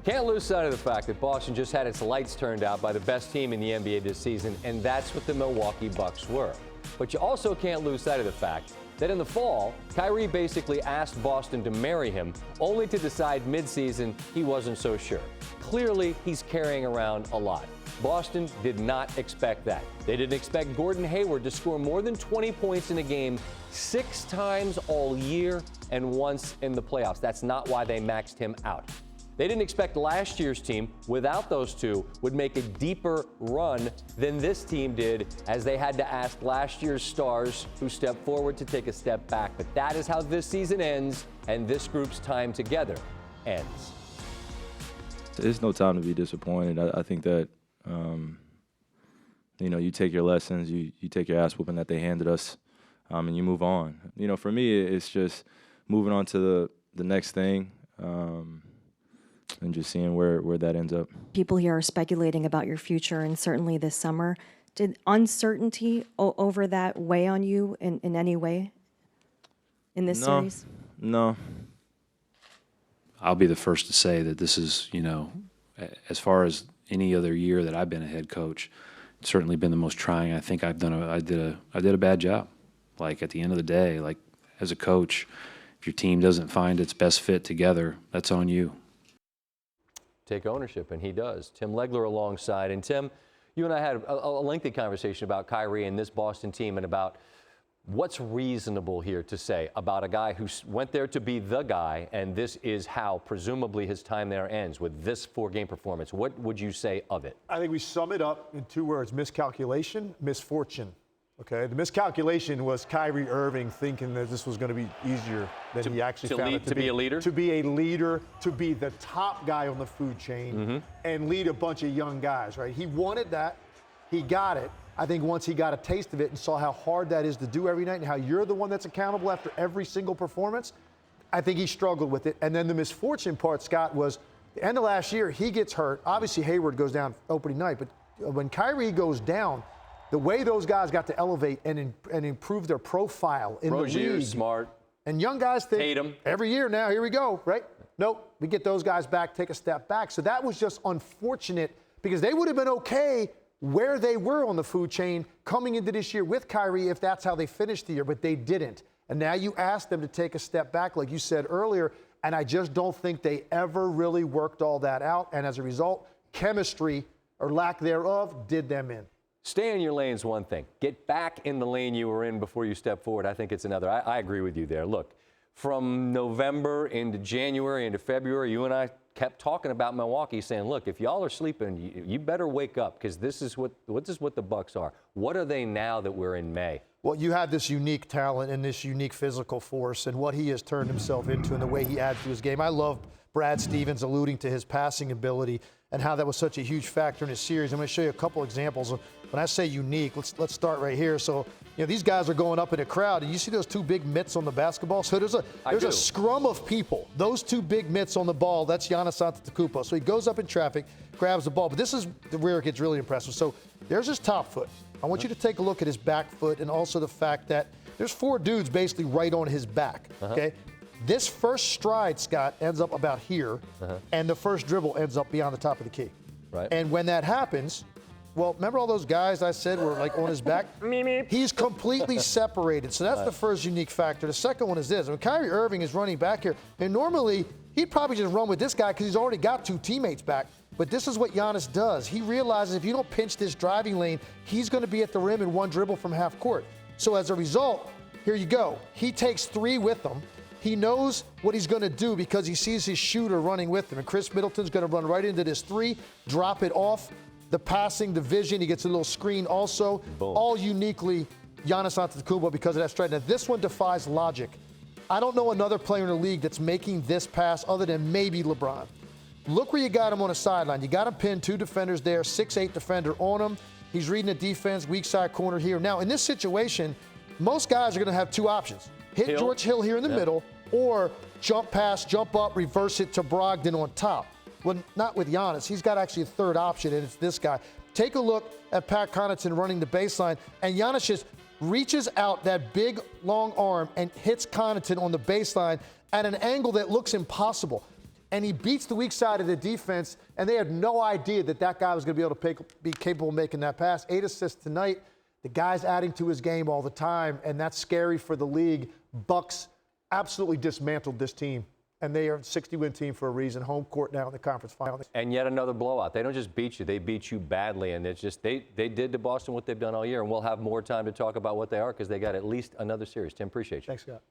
Can't lose sight of the fact that Boston just had its lights turned out by the best team in the NBA this season, and that's what the Milwaukee Bucks were. But you also can't lose sight of the fact that in the fall, Kyrie basically asked Boston to marry him, only to decide midseason he wasn't so sure. Clearly, he's carrying around a lot. Boston did not expect that. They didn't expect Gordon Hayward to score more than 20 points in a game 6 times all year and once in the playoffs. That's not why they maxed him out. They didn't expect last year's team, without those two, would make a deeper run than this team did, as they had to ask last year's stars who stepped forward to take a step back. But that is how this season ends, and this group's time together ends. It's no time to be disappointed. I think that, you take your lessons, you take your ass whooping that they handed us, and you move on. For me, it's just moving on to the next thing. And just seeing where that ends up. People here are speculating about your future, and certainly this summer. Did uncertainty over that weigh on you in any way in this series? No. I'll be the first to say that this is, as far as any other year that I've been a head coach, it's certainly been the most trying. I think I did a bad job. Like, at the end of the day, like, as a coach, if your team doesn't find its best fit together, that's on you. Take ownership, and he does. Tim Legler alongside. And Tim, you and I had a lengthy conversation about Kyrie and this Boston team, and about what's reasonable here to say about a guy who went there to be the guy, and this is how presumably his time there ends, with this 4-game performance. What would you say of it? I think we sum it up in 2 words: miscalculation, misfortune. Okay, the miscalculation was Kyrie Irving thinking that this was going to be easier than he actually found it to be. To be a leader? To be a leader, to be the top guy on the food chain, and lead a bunch of young guys, right? He wanted that. He got it. I think once he got a taste of it and saw how hard that is to do every night and how you're the one that's accountable after every single performance, I think he struggled with it. And then the misfortune part, Scott, was the end of last year, he gets hurt. Obviously, Hayward goes down opening night, but when Kyrie goes down, the way those guys got to elevate and improve their profile in the league. Smart. And young guys think, Tatum. Every year now, here we go, right? Nope, we get those guys back, take a step back. So that was just unfortunate, because they would have been okay where they were on the food chain coming into this year with Kyrie if that's how they finished the year, but they didn't. And now you ask them to take a step back, like you said earlier, and I just don't think they ever really worked all that out. And as a result, chemistry, or lack thereof, did them in. Stay in your lane is one thing. Get back in the lane you were in before you step forward, I think it's another. I agree with you there. Look, from November into January into February, you and I kept talking about Milwaukee, saying, look, if y'all are sleeping, you better wake up, because this is what the Bucks are. What are they now that we're in May? Well, you have this unique talent and this unique physical force, and what he has turned himself into and the way he adds to his game. I love Brad Stevens alluding to his passing ability and how that was such a huge factor in his series. I'm going to show you a couple examples. When I say unique, let's start right here. So, these guys are going up in a crowd, and you see those 2 big mitts on the basketball? So there's a scrum of people. Those 2 big mitts on the ball, that's Giannis Antetokounmpo. So he goes up in traffic, grabs the ball. But this is where it gets really impressive. So there's his top foot. I want you to take a look at his back foot, and also the fact that there's 4 dudes basically right on his back, okay? This first stride, Scott, ends up about here, and the first dribble ends up beyond the top of the key. Right. And when that happens, well, remember all those guys I said were like on his back? He's completely separated. So that's the first unique factor. The second one is this. When Kyrie Irving is running back here, and normally he'd probably just run with this guy because he's already got 2 teammates back. But this is what Giannis does. He realizes if you don't pinch this driving lane, he's going to be at the rim in 1 dribble from half court. So as a result, here you go. He takes 3 with him. He knows what he's going to do because he sees his shooter running with him. And Chris Middleton's going to run right into this 3, drop it off. The passing, the vision, he gets a little screen also. Boom. All uniquely Giannis Antetokounmpo because of that stride. Now, this one defies logic. I don't know another player in the league that's making this pass other than maybe LeBron. Look where you got him on the sideline. You got him pinned, 2 defenders there, 6'8" defender on him. He's reading the defense, weak side corner here. Now, in this situation, most guys are going to have 2 options. Hit George Hill here in the middle, or jump pass, jump up, reverse it to Brogdon on top. Well, not with Giannis. He's got actually a 3rd option, and it's this guy. Take a look at Pat Connaughton running the baseline, and Giannis just reaches out that big, long arm and hits Connaughton on the baseline at an angle that looks impossible. and he beats the weak side of the defense, and they had no idea that that guy was going to be able to be capable of making that pass. 8 assists tonight. The guy's adding to his game all the time, and that's scary for the league. Bucks absolutely dismantled this team, and they are a 60-win team for a reason. Home court now in the conference final. And yet another blowout. They don't just beat you, they beat you badly. And it's just they did to Boston what they've done all year. And we'll have more time to talk about what they are because they got at least another series. Tim, appreciate you. Thanks, Scott.